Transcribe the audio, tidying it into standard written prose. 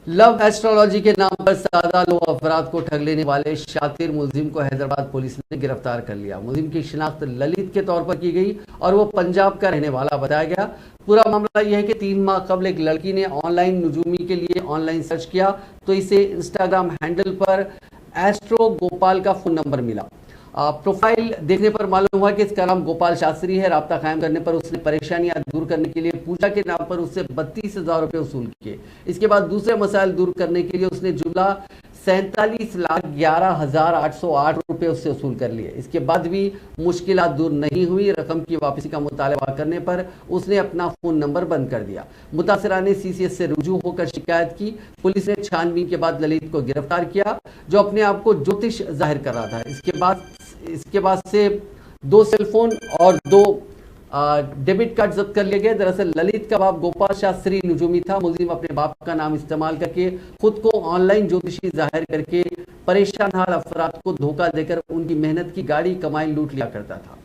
Love astrology के नाम पर सादा लोग अफराद को ठग लेने वाले शातिर मुलजिम को हैदराबाद पुलिस ने गिरफ्तार कर लिया। मुलजिम की शिनाख्त ललित के तौर पर की गई और वो पंजाब का रहने वाला बताया गया। पूरा मामला यह है कि 3 माह कबल एक लड़की ने ऑनलाइन नजूमी के लिए ऑनलाइन सर्च किया तो इसे इंस्टाग्राम हैंडल पर एस्ट्रो गोपाल का फोन नंबर मिला। प्रोफाइल देखने पर मालूम हुआ कि इसका नाम गोपाल शास्त्री है। राब्ता कायम करने पर उसने परेशानियां दूर करने के लिए पूजा के नाम पर उससे 32,000 रुपए वसूल किए। इसके बाद दूसरे मसाइल दूर करने के लिए उसने जुमला 47,11,808 रुपए उससे वसूल कर लिए। इसके बाद भी मुश्किलात दूर नहीं हुई। रकम की वापसी का मुतालबा करने पर उसने अपना फोन नंबर बंद कर दिया। मुतासरा ने सीसीएस से रुजू होकर शिकायत की। पुलिस ने छानबीन के बाद ललित को गिरफ्तार किया, जो अपने आप को ज्योतिष जाहिर कर रहा था। इसके बाद से 2 सेलफोन और 2 डेबिट कार्ड जब्त कर लिए गए। दरअसल ललित का बाप गोपाल शास्त्री नजूमी था। मुलजिम अपने बाप का नाम इस्तेमाल करके खुद को ऑनलाइन ज्योतिषी जाहिर करके परेशान हाल अफराद को धोखा देकर उनकी मेहनत की गाड़ी कमाई लूट लिया करता था।